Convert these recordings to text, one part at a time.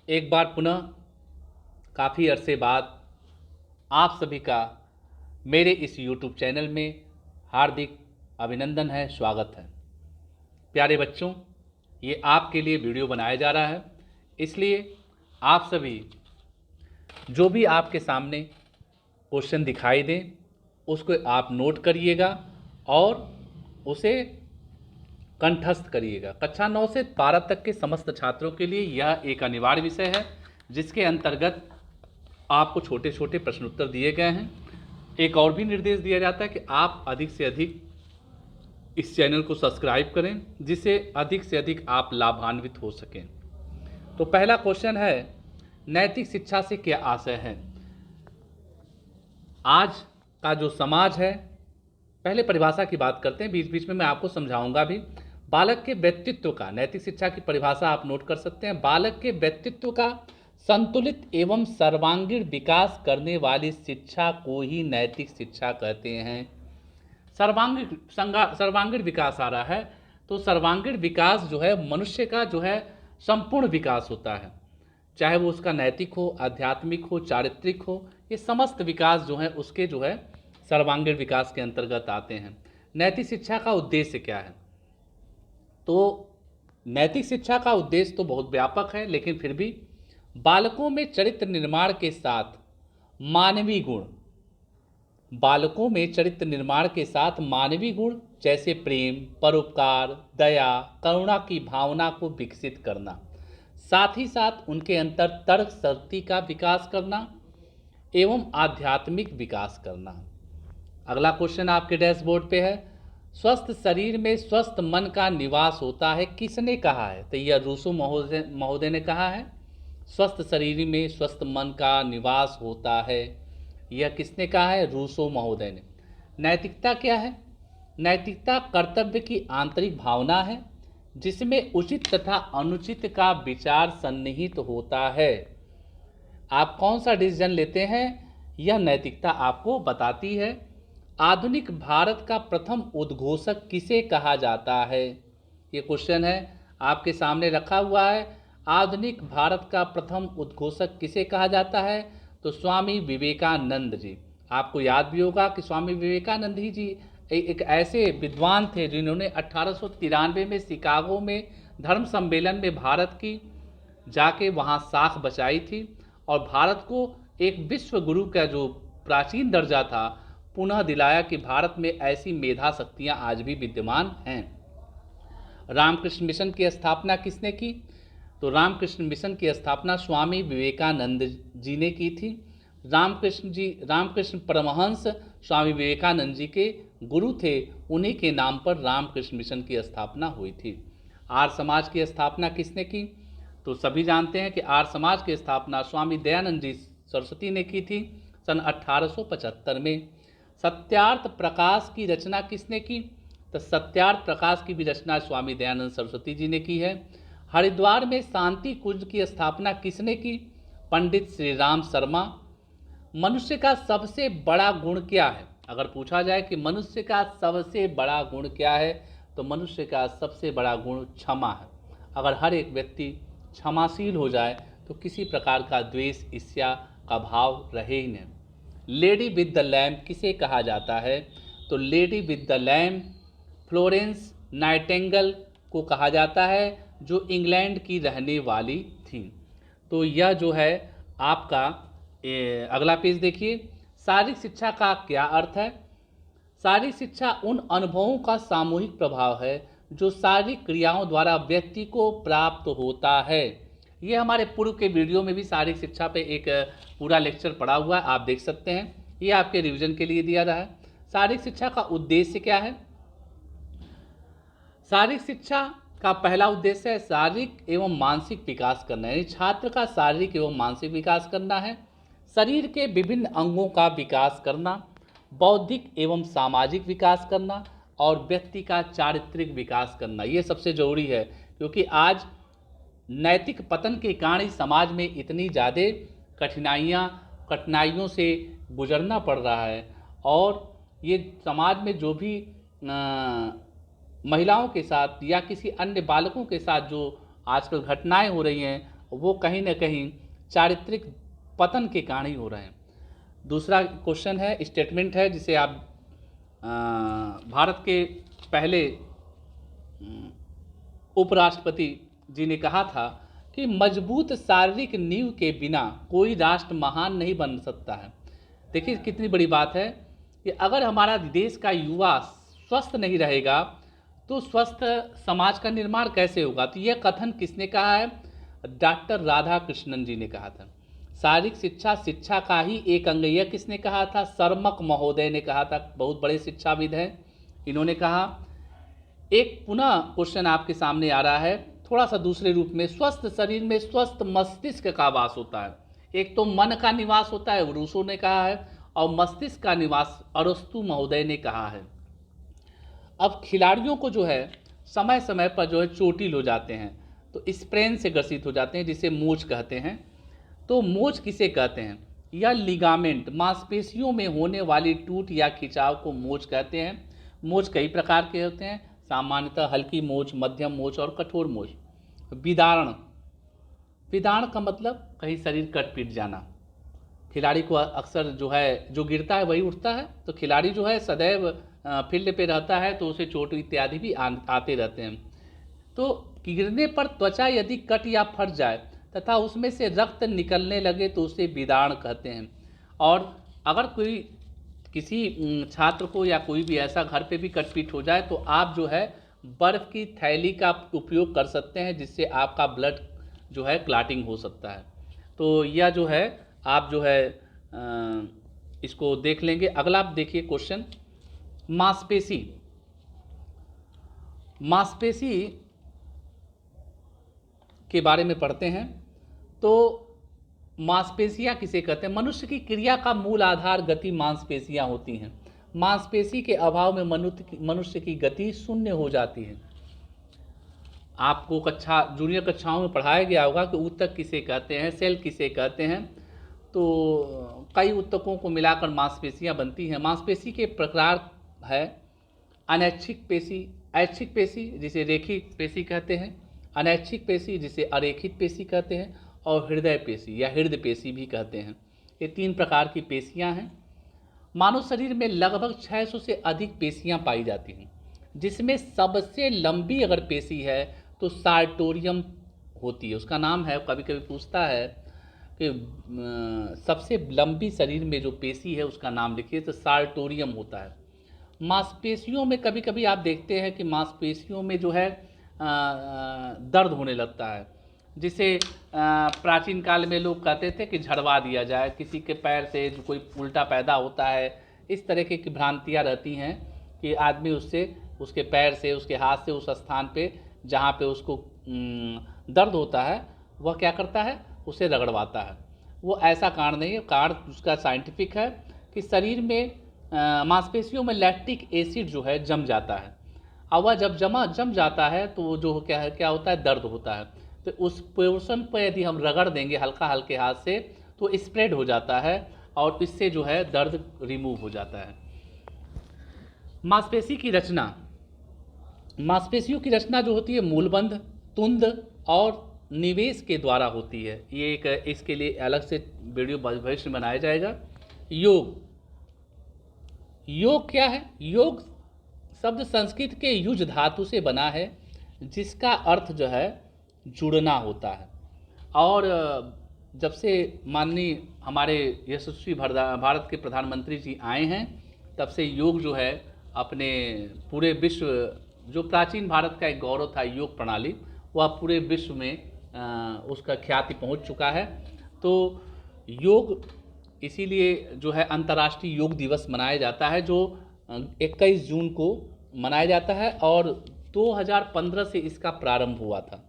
एक बार पुनः काफ़ी अरसे बाद आप सभी का मेरे इस YouTube चैनल में हार्दिक अभिनंदन है, स्वागत है। प्यारे बच्चों, ये आपके लिए वीडियो बनाया जा रहा है, इसलिए आप सभी जो भी आपके सामने क्वेश्चन दिखाई दें उसको आप नोट करिएगा और उसे कंठस्थ करिएगा। कक्षा 9 से 12 तक के समस्त छात्रों के लिए यह एक अनिवार्य विषय है, जिसके अंतर्गत आपको छोटे छोटे प्रश्नोत्तर दिए गए हैं। एक और भी निर्देश दिया जाता है कि आप अधिक से अधिक इस चैनल को सब्सक्राइब करें, जिससे अधिक से अधिक आप लाभान्वित हो सकें। तो पहला क्वेश्चन है, नैतिक शिक्षा से क्या आशय है? आज का जो समाज है, पहले परिभाषा की बात करते हैं, बीच बीच में मैं आपको समझाऊंगा भी। बालक के व्यक्तित्व का, नैतिक शिक्षा की परिभाषा आप नोट कर सकते हैं। बालक के व्यक्तित्व का संतुलित एवं सर्वांगीण विकास करने वाली शिक्षा को ही नैतिक शिक्षा कहते हैं। सर्वांगीण विकास आ रहा है, तो सर्वांगीण विकास जो है मनुष्य का जो है संपूर्ण विकास होता है, चाहे वो उसका नैतिक हो, आध्यात्मिक हो, चारित्रिक हो, ये समस्त विकास जो है उसके जो है सर्वांगीण विकास के अंतर्गत आते हैं। नैतिक शिक्षा का उद्देश्य क्या है? तो नैतिक शिक्षा का उद्देश्य तो बहुत व्यापक है, लेकिन फिर भी बालकों में चरित्र निर्माण के साथ मानवीय गुण, बालकों में चरित्र निर्माण के साथ मानवीय गुण जैसे प्रेम, परोपकार, दया, करुणा की भावना को विकसित करना, साथ ही साथ उनके अंतर तर्क शक्ति का विकास करना एवं आध्यात्मिक विकास करना। अगला क्वेश्चन आपके डैशबोर्ड पे है, स्वस्थ शरीर में स्वस्थ मन का निवास होता है, किसने कहा है? तो यह रूसो महोदय ने कहा है। स्वस्थ शरीर में स्वस्थ मन का निवास होता है, यह किसने कहा है? रूसो महोदय ने। नैतिकता क्या है? नैतिकता कर्तव्य की आंतरिक भावना है, जिसमें उचित तथा अनुचित का विचार सन्निहित होता है। आप कौन सा डिसीजन लेते हैं, यह नैतिकता आपको बताती है। आधुनिक भारत का प्रथम उद्घोषक किसे कहा जाता है? ये क्वेश्चन है, आपके सामने रखा हुआ है। आधुनिक भारत का प्रथम उद्घोषक किसे कहा जाता है? तो स्वामी विवेकानंद जी। आपको याद भी होगा कि स्वामी विवेकानंद ही जी एक ऐसे विद्वान थे जिन्होंने 1893 में शिकागो में धर्म सम्मेलन में भारत की जाके वहाँ साख बचाई थी और भारत को एक विश्व गुरु का जो प्राचीन दर्जा था पुनः दिलाया कि भारत में ऐसी मेधा शक्तियाँ आज भी विद्यमान हैं। रामकृष्ण मिशन की स्थापना किसने की? तो रामकृष्ण मिशन की स्थापना स्वामी विवेकानंद जी ने की थी। रामकृष्ण परमहंस स्वामी विवेकानंद जी के गुरु थे, उन्हीं के नाम पर रामकृष्ण मिशन की स्थापना हुई थी। आर्य समाज की स्थापना किसने की? तो सभी जानते हैं कि आर्य समाज की स्थापना स्वामी दयानंद जी सरस्वती ने की थी सन 1875 में। सत्यार्थ प्रकाश की रचना किसने की? तो सत्यार्थ प्रकाश की भी रचना स्वामी दयानंद सरस्वती जी ने की है। हरिद्वार में शांति कुंज की स्थापना किसने की? पंडित श्री राम शर्मा। मनुष्य का सबसे बड़ा गुण क्या है? अगर पूछा जाए कि मनुष्य का सबसे बड़ा गुण क्या है, तो मनुष्य का सबसे बड़ा गुण क्षमा है। अगर हर एक व्यक्ति क्षमाशील हो जाए तो किसी प्रकार का द्वेष, ईर्ष्या का भाव रहे ही नहीं। लेडी विद द लैम्प किसे कहा जाता है? तो lady with the lamp Florence Nightingale को कहा जाता है, जो इंग्लैंड की रहने वाली थी। तो यह जो है आपका अगला पेज देखिए। शारीरिक शिक्षा का क्या अर्थ है? शारीरिक शिक्षा उन अनुभवों का सामूहिक प्रभाव है जो शारीरिक क्रियाओं द्वारा व्यक्ति को प्राप्त होता है। ये हमारे पूर्व के वीडियो में भी शारीरिक शिक्षा पे एक पूरा लेक्चर पड़ा हुआ है, आप देख सकते हैं। ये आपके रिवीजन के लिए दिया रहा है। शारीरिक शिक्षा का उद्देश्य क्या है? शारीरिक शिक्षा का पहला उद्देश्य है शारीरिक एवं मानसिक विकास करना, यानी छात्र का शारीरिक एवं मानसिक विकास करना है। शरीर के विभिन्न अंगों का विकास करना, बौद्धिक एवं सामाजिक विकास करना और व्यक्ति का चारित्रिक विकास करना, ये सबसे जरूरी है, क्योंकि आज नैतिक पतन के कारण समाज में इतनी ज़्यादा कठिनाइयों से गुजरना पड़ रहा है। और ये समाज में जो भी महिलाओं के साथ या किसी अन्य बालकों के साथ जो आजकल घटनाएं हो रही हैं, वो कहीं ना कहीं चारित्रिक पतन के कारण ही हो रहे हैं। दूसरा क्वेश्चन है, स्टेटमेंट है, जिसे आप भारत के पहले उपराष्ट्रपति जी ने कहा था कि मजबूत शारीरिक नींव के बिना कोई राष्ट्र महान नहीं बन सकता है। देखिए कितनी बड़ी बात है कि अगर हमारा देश का युवा स्वस्थ नहीं रहेगा तो स्वस्थ समाज का निर्माण कैसे होगा। तो यह कथन किसने कहा है? डॉक्टर राधा कृष्णन जी ने कहा था। शारीरिक शिक्षा शिक्षा का ही एक अंग, यह किसने कहा था? सर्मक महोदय ने कहा था, बहुत बड़े शिक्षाविद हैं। इन्होंने कहा। एक पुनः क्वेश्चन आपके सामने आ रहा है थोड़ा सा दूसरे रूप में, स्वस्थ शरीर में स्वस्थ मस्तिष्क का वास होता है। एक तो मन का निवास होता है, रूसो ने कहा है, और मस्तिष्क का निवास अरस्तु महोदय ने कहा है। अब खिलाड़ियों को जो है समय समय पर जो है चोटिल हो जाते हैं, तो स्प्रेन से ग्रसित हो जाते हैं, जिसे मोच कहते हैं। तो मोच किसे कहते हैं? या लिगामेंट, मांसपेशियों में होने वाली टूट या खिंचाव को मोच कहते हैं। मोच कई प्रकार के होते हैं, सामान्यतः हल्की मोच, मध्यम मोच और कठोर मोच। विदारण, विदारण का मतलब कहीं शरीर कट पीट जाना। खिलाड़ी को अक्सर जो है जो गिरता है वही उठता है, तो खिलाड़ी जो है सदैव फील्ड पे रहता है तो उसे चोट इत्यादि भी आते रहते हैं। तो गिरने पर त्वचा यदि कट या फट जाए तथा उसमें से रक्त निकलने लगे तो उसे विदारण कहते हैं। और अगर कोई किसी छात्र को या कोई भी ऐसा घर पे भी कटपीट हो जाए तो आप जो है बर्फ़ की थैली का उपयोग कर सकते हैं, जिससे आपका ब्लड जो है क्लाटिंग हो सकता है। तो यह जो है आप जो है इसको देख लेंगे। अगला आप देखिए क्वेश्चन, मांसपेशी। मांसपेशी के बारे में पढ़ते हैं। तो मांसपेशियां किसे कहते हैं? मनुष्य की क्रिया का मूल आधार गति मांसपेशियां होती हैं। मांसपेशी के अभाव में मनुष्य की गति शून्य हो जाती है। आपको जूनियर कक्षाओं में पढ़ाया गया होगा कि ऊतक किसे कहते हैं, सेल किसे कहते हैं। तो कई ऊतकों को मिलाकर मांसपेशियां बनती हैं। मांसपेशी के प्रकार है अनैच्छिक पेशी, ऐच्छिक पेशी जिसे रेखिक पेशी कहते हैं, अनैच्छिक पेशी जिसे अरेखित पेशी कहते हैं, और हृदय पेशी या हृदय पेशी भी कहते हैं। ये 3 प्रकार की पेशियां हैं। मानव शरीर में लगभग 600 से अधिक पेशियां पाई जाती हैं, जिसमें सबसे लंबी अगर पेशी है तो सार्टोरियम होती है। उसका नाम है, कभी कभी पूछता है कि सबसे लंबी शरीर में जो पेशी है उसका नाम लिखिए, तो सार्टोरियम होता है। मांसपेशियों में कभी कभी आप देखते हैं कि मांसपेशियों में जो है दर्द होने लगता है, जिसे प्राचीन काल में लोग कहते थे कि झड़वा दिया जाए, किसी के पैर से जो कोई उल्टा पैदा होता है, इस तरह की भ्रांतियाँ रहती हैं कि आदमी उससे उसके पैर से उसके हाथ से उस स्थान पे जहाँ पे उसको दर्द होता है वह क्या करता है, उसे रगड़वाता है। वो ऐसा कारण नहीं है। कारण उसका साइंटिफिक है कि शरीर में मांसपेशियों में लैक्टिक एसिड जो है जम जाता है, और वह जब जम जाता है तो जो क्या होता है, दर्द होता है। तो उस पोर्शन पर यदि हम रगड़ देंगे हल्का हल्के हाथ से तो स्प्रेड हो जाता है और इससे जो है दर्द रिमूव हो जाता है। मांसपेशी की रचना, मांसपेशियों की रचना जो होती है मूलबंध, तुंद और निवेश के द्वारा होती है। ये एक इसके लिए अलग से वीडियो भविष्य में बनाया जाएगा। योग, योग क्या है? योग शब्द संस्कृत के युज धातु से बना है, जिसका अर्थ जो है जुड़ना होता है। और जब से माननीय हमारे यशस्वी भारत के प्रधानमंत्री जी आए हैं, तब से योग जो है अपने पूरे विश्व, जो प्राचीन भारत का एक गौरव था योग प्रणाली, वह पूरे विश्व में उसका ख्याति पहुंच चुका है। तो योग इसीलिए जो है अंतर्राष्ट्रीय योग दिवस मनाया जाता है, जो 21 जून को मनाया जाता है, और 2015 से इसका प्रारंभ हुआ था।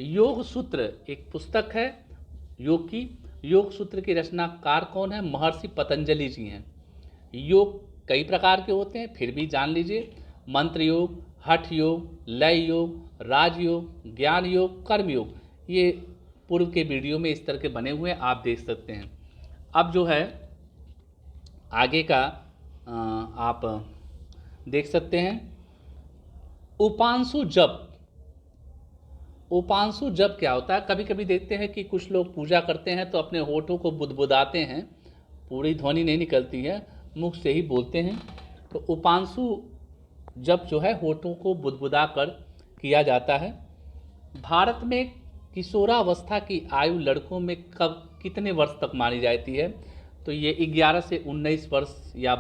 योग सूत्र एक पुस्तक है योग की। योग सूत्र के रचनाकार कौन है? महर्षि पतंजलि जी हैं। योग कई प्रकार के होते हैं, फिर भी जान लीजिए। मंत्र योग, हठ योग, लय योग, राजयोग, ज्ञान योग, कर्म योग, ये पूर्व के वीडियो में इस तरह के बने हुए हैं, आप देख सकते हैं। अब जो है आगे का आप देख सकते हैं। उपांशु जप, उपांशु जप क्या होता है? कभी कभी देखते हैं कि कुछ लोग पूजा करते हैं तो अपने होठों को बुदबुदाते हैं, पूरी ध्वनि नहीं निकलती है, मुख से ही बोलते हैं। तो उपांशु जप जो है होठों को बुदबुदा कर किया जाता है। भारत में किशोरावस्था की आयु लड़कों में कब कितने वर्ष तक मानी जाती है? तो ये 11 से 19 वर्ष या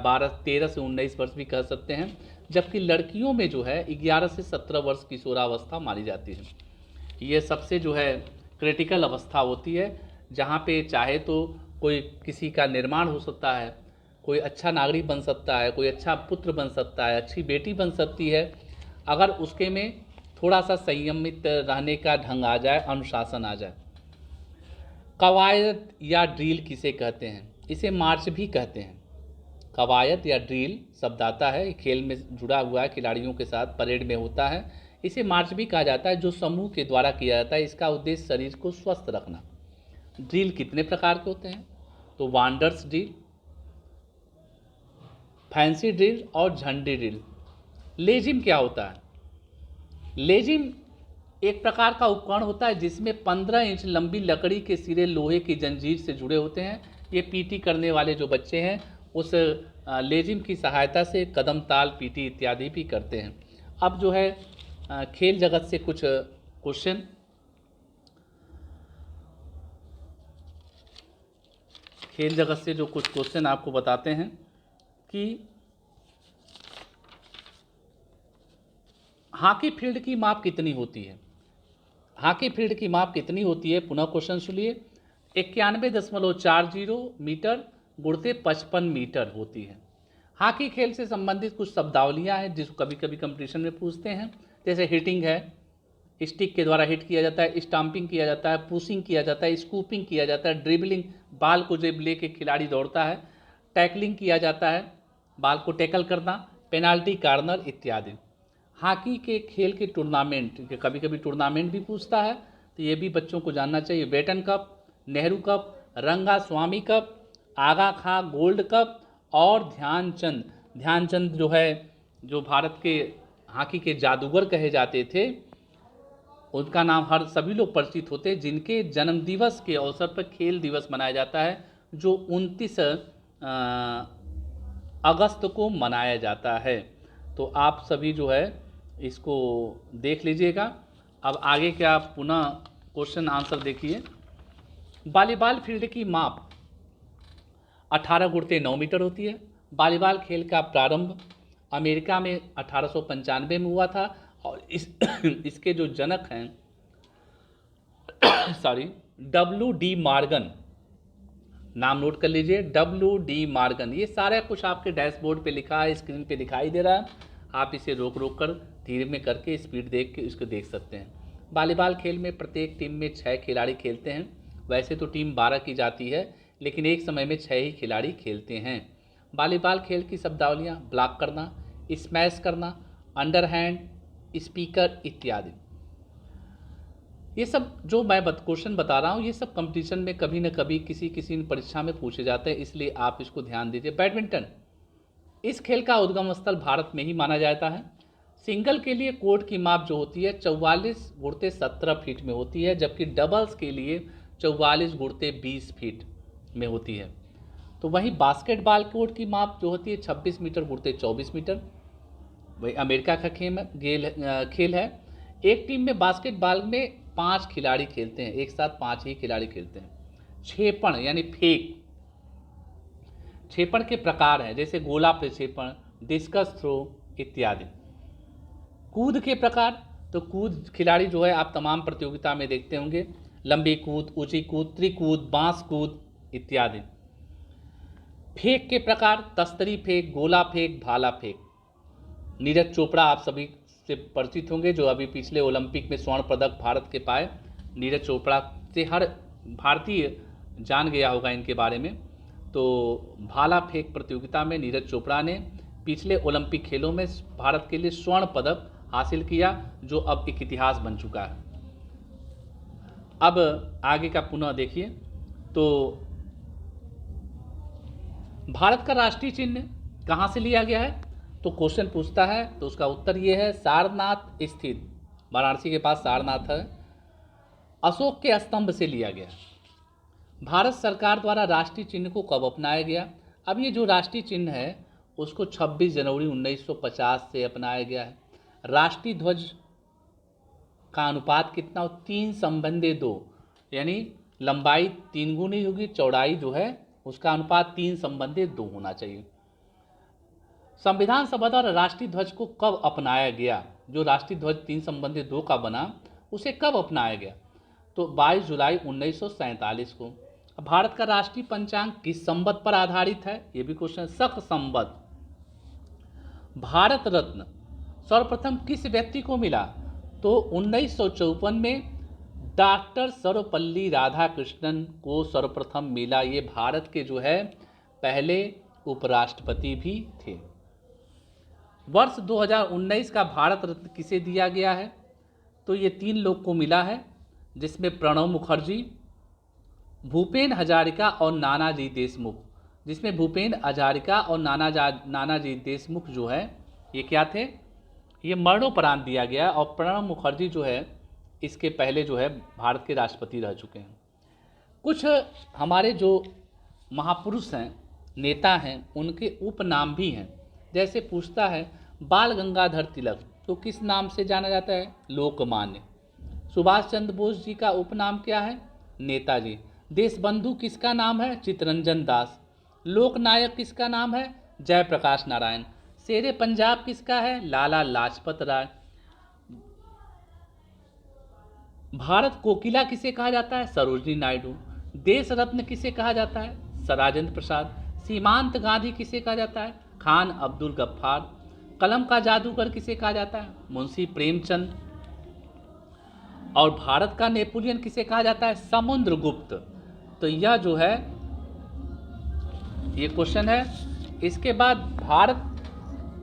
13 से 19 वर्ष भी कह सकते हैं, जबकि लड़कियों में जो है 11 से 17 वर्ष किशोरावस्था मानी जाती है। ये सबसे जो है क्रिटिकल अवस्था होती है, जहाँ पे चाहे तो कोई किसी का निर्माण हो सकता है, कोई अच्छा नागरिक बन सकता है, कोई अच्छा पुत्र बन सकता है, अच्छी बेटी बन सकती है, अगर उसके में थोड़ा सा संयमित रहने का ढंग आ जाए, अनुशासन आ जाए। कवायद या ड्रिल किसे कहते हैं? इसे मार्च भी कहते हैं। कवायद या ड्रिल शब्द आता है, खेल में जुड़ा हुआ है, खिलाड़ियों के साथ परेड में होता है। इसे मार्च भी कहा जाता है, जो समूह के द्वारा किया जाता है। इसका उद्देश्य शरीर को स्वस्थ रखना। ड्रिल कितने प्रकार के होते हैं? तो वांडर्स ड्रिल, फैंसी ड्रिल और झंडी ड्रिल। लेजिम क्या होता है? लेजिम एक प्रकार का उपकरण होता है जिसमें 15 इंच लंबी लकड़ी के सिरे लोहे की जंजीर से जुड़े होते हैं। ये पीटी करने वाले जो बच्चे हैं उस लेजिम की सहायता से कदम ताल, पीटी इत्यादि भी करते हैं। अब जो है खेल जगत से कुछ क्वेश्चन। खेल जगत से जो कुछ क्वेश्चन आपको बताते हैं कि हॉकी फील्ड की माप कितनी होती है? हॉकी फील्ड की माप कितनी होती है? पुनः क्वेश्चन सुनिए। 91.40 मीटर गुणते 55 मीटर होती है। हॉकी खेल से संबंधित कुछ शब्दावलियाँ हैं जिसको कभी कभी कंपटीशन में पूछते हैं, जैसे हिटिंग है, स्टिक के द्वारा हिट किया जाता है, स्टम्पिंग किया जाता है, पुशिंग किया जाता है, स्कूपिंग किया जाता है, ड्रिबलिंग, बाल को जब ले के खिलाड़ी दौड़ता है, टैकलिंग किया जाता है, बाल को टैकल करना, पेनाल्टी, कार्नर इत्यादि। हॉकी के खेल के टूर्नामेंट, कभी कभी टूर्नामेंट भी पूछता है, तो ये भी बच्चों को जानना चाहिए। बेटन कप, नेहरू कप, रंगा स्वामी कप, आगा खां गोल्ड कप और ध्यानचंद। ध्यानचंद जो है, जो भारत के हॉकी के जादूगर कहे जाते थे, उनका नाम हर सभी लोग परिचित होते हैं, जिनके जन्म दिवस के अवसर पर खेल दिवस मनाया जाता है, जो 29 अगस्त को मनाया जाता है। तो आप सभी जो है इसको देख लीजिएगा। अब आगे क्या पुनः क्वेश्चन आंसर देखिए। वॉलीबॉल फील्ड की माप 18 गुणते 9 मीटर होती है। वॉलीबॉल खेल का प्रारंभ अमेरिका में 1895 में हुआ था और इसके जो जनक हैं W.D. मॉर्गन, नाम नोट कर लीजिए, W.D. मॉर्गन। ये सारा कुछ आपके डैशबोर्ड पे लिखा है, स्क्रीन पे दिखाई दे रहा है, आप इसे रोक रोक कर धीरे में करके स्पीड देख के इसको देख सकते हैं। वॉलीबॉल खेल में प्रत्येक टीम में 6 खिलाड़ी खेलते हैं। वैसे तो टीम 12 की जाती है, लेकिन एक समय में 6 ही खिलाड़ी खेलते हैं। वॉलीबॉल खेल की शब्दावलियाँ: ब्लॉक करना, स्मैश करना, अंडरहैंड, स्पीकर इत्यादि। ये सब जो मैं क्वेश्चन बता रहा हूँ, ये सब कंपटीशन में कभी न कभी किसी परीक्षा में पूछे जाते हैं, इसलिए आप इसको ध्यान दीजिए। बैडमिंटन, इस खेल का उद्गम स्थल भारत में ही माना जाता है। सिंगल के लिए कोर्ट की माप जो होती है 44 गुणते 17 फीट में होती है, जबकि डबल्स के लिए 44 गुणते 20 फीट में होती है। तो वहीं बास्केटबॉल कोर्ट की माप जो होती है 26 मीटर गुणते 24 मीटर। वही अमेरिका का खेल है। एक टीम में बास्केटबॉल में 5 खिलाड़ी खेलते हैं, एक साथ 5 ही खिलाड़ी खेलते हैं। क्षेपण यानी फेंक, क्षेपण के प्रकार हैं, जैसे गोला प्रक्षेपण, डिस्कस थ्रो इत्यादि। कूद के प्रकार, तो कूद खिलाड़ी जो है आप तमाम प्रतियोगिता में देखते होंगे, लंबी कूद, ऊंची कूद, त्रिकूद, बांस कूद इत्यादि। फेंक के प्रकार: तस्तरी फेंक, गोला फेंक, भाला फेंक। नीरज चोपड़ा आप सभी से परिचित होंगे, जो अभी पिछले ओलंपिक में स्वर्ण पदक भारत के पाए। नीरज चोपड़ा से हर भारतीय जान गया होगा इनके बारे में। तो भाला फेंक प्रतियोगिता में नीरज चोपड़ा ने पिछले ओलंपिक खेलों में भारत के लिए स्वर्ण पदक हासिल किया, जो अब एक इतिहास बन चुका है। अब आगे का पुनः देखिए। तो भारत का राष्ट्रीय चिन्ह कहाँ से लिया गया है? तो क्वेश्चन पूछता है, तो उसका उत्तर ये है, सारनाथ स्थित, वाराणसी के पास सारनाथ है, अशोक के स्तंभ से लिया गया। भारत सरकार द्वारा राष्ट्रीय चिन्ह को कब अपनाया गया? अब ये जो राष्ट्रीय चिन्ह है उसको 26 जनवरी 1950 से अपनाया गया है। राष्ट्रीय ध्वज का अनुपात कितना हो? 3:2, यानी लंबाई 3 गुनी होगी, चौड़ाई जो है उसका अनुपात 3:2 होना चाहिए। संविधान सभा द्वारा राष्ट्रीय ध्वज को कब अपनाया गया? जो राष्ट्रीय ध्वज 3:2 का बना उसे कब अपनाया गया? तो 22 जुलाई 1947 को। भारत का राष्ट्रीय पंचांग किस संवत पर आधारित है? ये भी क्वेश्चन, शक संवत। भारत रत्न सर्वप्रथम किस व्यक्ति को मिला? तो 1954 में डॉक्टर सर्वपल्ली राधाकृष्णन को सर्वप्रथम मिला। ये भारत के जो है पहले उपराष्ट्रपति भी थे। वर्ष 2019 का भारत रत्न किसे दिया गया है? तो ये 3 लोग को मिला है, जिसमें प्रणब मुखर्जी, भूपेन हजारिका और नानाजी देशमुख। जिसमें भूपेन हजारिका और नानाजी देशमुख जो है ये क्या थे? ये मरणोपरांत दिया गया। और प्रणब मुखर्जी जो है इसके पहले जो है भारत के राष्ट्रपति रह चुके हैं। कुछ हमारे जो महापुरुष हैं, नेता हैं, उनके उपनाम भी हैं। जैसे पूछता है बाल गंगाधर तिलक तो किस नाम से जाना जाता है? लोकमान्य। सुभाष चंद्र बोस जी का उपनाम क्या है? नेताजी। देशबंधु किसका नाम है? चित्तरंजन दास। लोकनायक किसका नाम है? जयप्रकाश नारायण। शेरे पंजाब किसका है? लाला लाजपत राय। भारत कोकिला किसे कहा जाता है? सरोजिनी नायडू। देश रत्न किसे कहा जाता है? राजेंद्र प्रसाद। सीमांत गांधी किसे कहा जाता है? खान अब्दुल गफ्फार। कलम का जादूगर किसे कहा जाता है? मुंशी प्रेमचंद। और भारत का नेपोलियन किसे कहा जाता है? समुद्रगुप्त। तो यह जो है ये क्वेश्चन है। इसके बाद भारत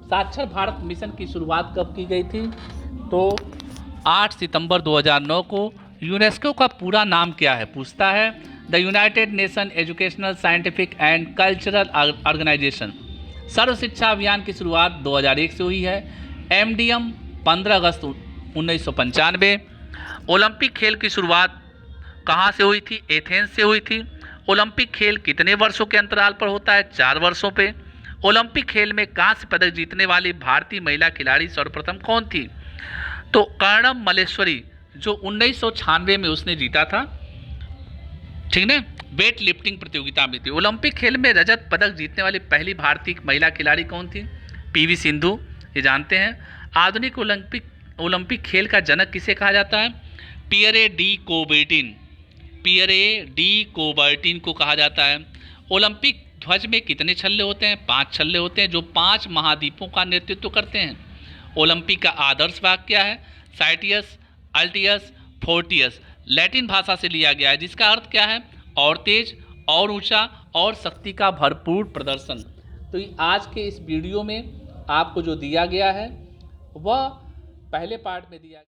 साक्षर भारत मिशन की शुरुआत कब की गई थी? तो 8 सितंबर 2009 को। यूनेस्को का पूरा नाम क्या है? पूछता है। The United Nation Educational Scientific and Cultural Organization. Sarva Shiksha Abhiyan की शुरुआत 2001 से हुई है। MDM 15 अगस्त 1995। ओलंपिक खेल की शुरुआत कहाँ से हुई थी? एथेंस से हुई थी। ओलंपिक खेल कितने वर्षों के अंतराल पर होता है? 4 वर्षों पे। ओलंपिक खेल में कांस्य पदक जीतने वाली भारतीय महिला खिलाड़ी सर्वप्रथम कौन थी? तो कर्णम मल्लेश्वरी, जो 1996 में उसने जीता था, ठीक ना, वेट लिफ्टिंग प्रतियोगिता में थी। ओलंपिक खेल में रजत पदक जीतने वाली पहली भारतीय महिला खिलाड़ी कौन थी? PV सिंधु, ये जानते हैं। आधुनिक ओलंपिक खेल का जनक किसे कहा जाता है? Pierre de Coubertin. Pierre de Coubertin को कहा जाता है। ओलंपिक ध्वज में कितने छल्ले होते हैं? 5 छल्ले होते हैं, जो 5 महाद्वीपों का नेतृत्व करते हैं। ओलंपिक का आदर्श वाक्य क्या है? साइटियस, अल्टियस, फोर्टियस। लैटिन भाषा से लिया गया है, जिसका अर्थ क्या है? और तेज, और ऊंचा, और शक्ति का भरपूर प्रदर्शन। तो आज के इस वीडियो में आपको जो दिया गया है वह पहले पार्ट में दिया